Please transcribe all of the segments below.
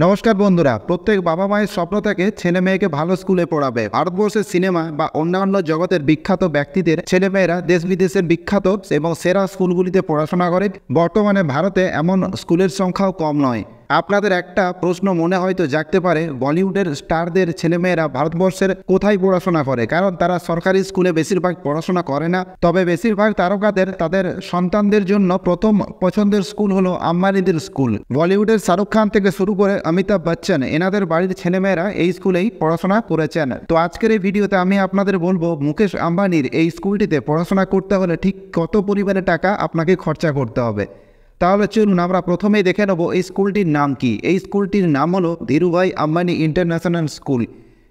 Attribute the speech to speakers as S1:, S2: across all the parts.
S1: নমস্কার বন্ধুরা, প্রত্যেক বাবা মায়ের স্বপ্ন থাকে ছেলে মেয়েকে ভালো স্কুলে পড়াবে। ভারতবর্ষের সিনেমা বা অন্যান্য জগতের বিখ্যাত ব্যক্তিদের ছেলেমেয়েরা দেশ বিদেশের বিখ্যাত এবং সেরা স্কুলগুলিতে পড়াশোনা করে। বর্তমানে ভারতে এমন স্কুলের সংখ্যাও কম নয়। আপনাদের একটা প্রশ্ন মনে হয়তো জাগতে পারে, বলিউডের স্টারদের ছেলেমেয়েরা ভারতবর্ষের কোথায় পড়াশোনা করে? কারণ তারা সরকারি স্কুলে বেশিরভাগ পড়াশোনা করে না। তবে বেশিরভাগ তারকাদের তাদের সন্তানদের জন্য প্রথম পছন্দের স্কুল হলো আম্বানিদের স্কুল। বলিউডের শাহরুখ খান থেকে শুরু করে অমিতাভ বচ্চন, এনাদের বাড়ির ছেলেমেয়েরা এই স্কুলেই পড়াশোনা করেছেন। তো আজকের এই ভিডিওতে আমি আপনাদের বলবো, মুকেশ আম্বানির এই স্কুলটিতে পড়াশোনা করতে হলে ঠিক কত পরিমাণে টাকা আপনাকে খরচা করতে হবে। তাহলে চলুন আমরা প্রথমেই দেখে নেব এই স্কুলটির নাম কি। এই স্কুলটির নাম হলো ধীরুভাই আম্বানি ইন্টারন্যাশনাল স্কুল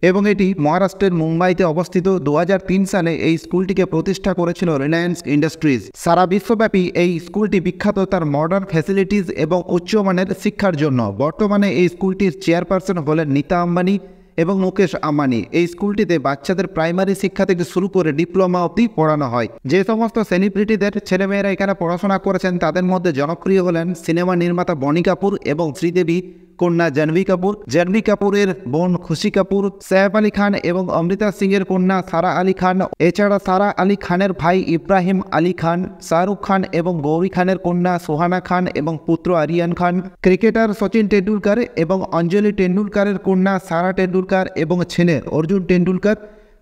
S1: এবং এটি মহারাষ্ট্রের মুম্বাইতে অবস্থিত। 2003 সালে এই স্কুলটিকে প্রতিষ্ঠা করেছিল রিলায়েন্স ইন্ডাস্ট্রিজ। সারা বিশ্বব্যাপী এই স্কুলটি বিখ্যাত তার মডার্ন ফ্যাসিলিটিস এবং উচ্চমানের শিক্ষার জন্য। বর্তমানে এই স্কুলটির চেয়ারপারসন হলেন নীতা আম্বানি এবং মুকেশ আম্বানি। এই স্কুলটিতে বাচ্চাদের প্রাইমারি শিক্ষা থেকে শুরু করে ডিপ্লোমা অবধি পড়ানো হয়। যে সমস্ত সেলিব্রিটিদের ছেলেমেয়েরা এখানে পড়াশোনা করেছেন তাদের মধ্যে জনপ্রিয় হলেন সিনেমা নির্মাতা বনি কাপুর এবং শ্রীদেবী কন্যা জাহ্নবী কাপুর, জাহ্নবী কাপুরের বোন খুশি কাপুর, সাইফ আলী খান এবং অমৃতা সিং এর কন্যা সারা আলী খান। এছাড়া সারা আলী খানের ভাই ইব্রাহিম আলী খান, শাহরুখ খান এবং গৌরী খানের কন্যা সোহানা খান এবং পুত্র আরিয়ান খান, ক্রিকেটার সচিন টেন্ডুলকার এবং অঞ্জলি টেন্ডুলকারের কন্যা সারা টেন্ডুলকার এবং ছেলে অর্জুন টেন্ডুলকার,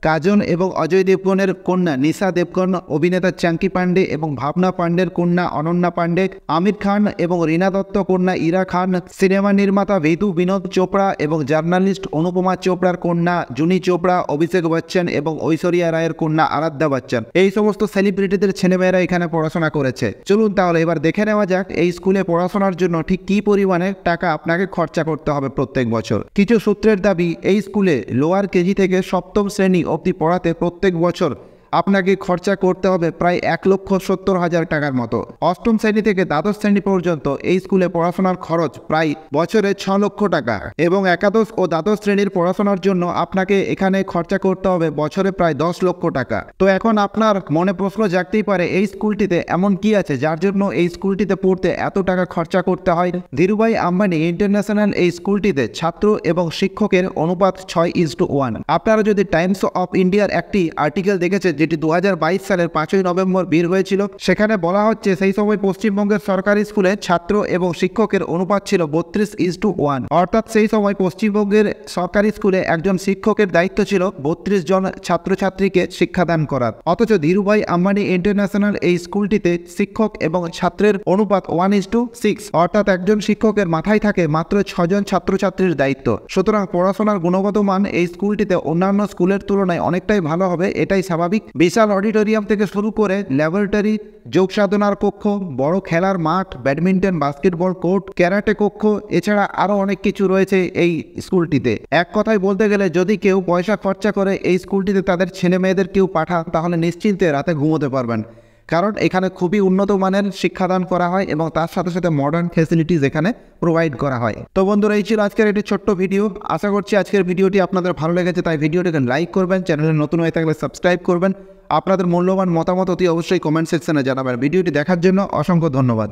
S1: কাজন এবং অজয় দেবগনের কন্যা নিশা দেবগন, অভিনেতা চাঙ্কি পান্ডে এবং ভাবনা পান্ডের কন্যা অনন্যা পান্ডে, আমির খান এবং রীনা দত্ত কন্যা ইরা খান, সিনেমা নির্মাতা ভিদু বিনোদ চোপড়া এবং জার্নালিস্ট অনুপমা চোপড়ার কন্যা জুনি চোপড়া, অভিষেক বচ্চন এবং ঐশ্বরিয়া রায়ের কন্যা আরাধ্যা বচ্চন। এই সমস্ত সেলিব্রিটিদের ছেলেমেয়েরা এখানে পড়াশোনা করেছে। চলুন তাহলে এবার দেখে নেওয়া যাক এই স্কুলে পড়াশোনার জন্য ঠিক কী পরিমাণে টাকা আপনাকে খরচা করতে হবে প্রত্যেক বছর। কিছু সূত্রের দাবি, এই স্কুলে লোয়ার কেজি থেকে সপ্তম শ্রেণী অবধি পড়াতে প্রত্যেক বছর আপনাকে খরচা করতে হবে প্রায় 1,70,000 টাকার মতো। অষ্টম শ্রেণী থেকে দ্বাদশ শ্রেণী পর্যন্ত এই স্কুলে পড়াশোনার খরচ প্রায় বছরে 6 লক্ষ টাকা এবং একাদশ ও দ্বাদশ শ্রেণীর পড়াশোনার জন্য আপনাকে এখানে খরচা করতে হবে বছরে প্রায় 10 লক্ষ টাকা। তো এখন আপনার মনে প্রশ্ন জাগতেই পারে, এই স্কুলটিতে এমন কি আছে যার জন্য এই স্কুলটিতে পড়তে এত টাকা খরচা করতে হয়? ধীরুভাই আম্বানি ইন্টারন্যাশনাল এই স্কুলটিতে ছাত্র এবং শিক্ষকের অনুপাত 6:1। আপনারা যদি টাইমস অফ ইন্ডিয়ার একটি আর্টিকেল দেখেছেন যেটি 2022 সালের 5ই নভেম্বর বের হয়েছিল, সেখানে বলা হচ্ছে সেই সময় পশ্চিমবঙ্গের সরকারি স্কুলে ছাত্র এবং শিক্ষকের অনুপাত ছিল 32:1। অর্থাৎ সেই সময় পশ্চিমবঙ্গের সরকারি স্কুলে একজন শিক্ষকের দায়িত্ব ছিল 32 জন ছাত্রছাত্রীকে শিক্ষাদান করার। অথচ ধীরুভাই আম্বানি ইন্টারন্যাশনাল এই স্কুলটিতে শিক্ষক এবং ছাত্রের অনুপাত 1:6। অর্থাৎ একজন শিক্ষকের মাথায় থাকে মাত্র 6 জন ছাত্রছাত্রীর দায়িত্ব। সুতরাং পড়াশোনার গুণগত মান এই স্কুলটিতে অন্যান্য স্কুলের তুলনায় অনেকটাই ভালো হবে, এটাই স্বাভাবিক। বিশাল অডিটোরিয়াম থেকে শুরু করে ল্যাবরেটরি, যোগ সাধনার কক্ষ, বড় খেলার মাঠ, ব্যাডমিন্টন, বাস্কেটবল কোর্ট, ক্যারাটে কক্ষ, এছাড়া আরও অনেক কিছু রয়েছে এই স্কুলটিতে। এক কথায় বলতে গেলে, যদি কেউ পয়সা খরচা করে এই স্কুলটিতে তাদের ছেলে মেয়েদের কেউ পাঠান তাহলে নিশ্চিন্তে রাতে ঘুমোতে পারবেন, কারণ এখানে খুবই উন্নত মানের শিক্ষাদান করা হয় এবং তার সাথে সাথে মডার্ন ফ্যাসিলিটিস এখানে প্রোভাইড করা হয়। তো বন্ধুরা, এই ছিল আজকের একটি ছোট্ট ভিডিও। আশা করছি আজকের ভিডিওটি আপনাদের ভালো লেগেছে, তাই ভিডিওটিকে লাইক করবেন, চ্যানেলে নতুন হয়ে থাকলে সাবস্ক্রাইব করবেন। আপনাদের মূল্যবান মতামত অতি অবশ্যই কমেন্ট সেকশনে জানাবেন। ভিডিওটি দেখার জন্য অসংখ্য ধন্যবাদ।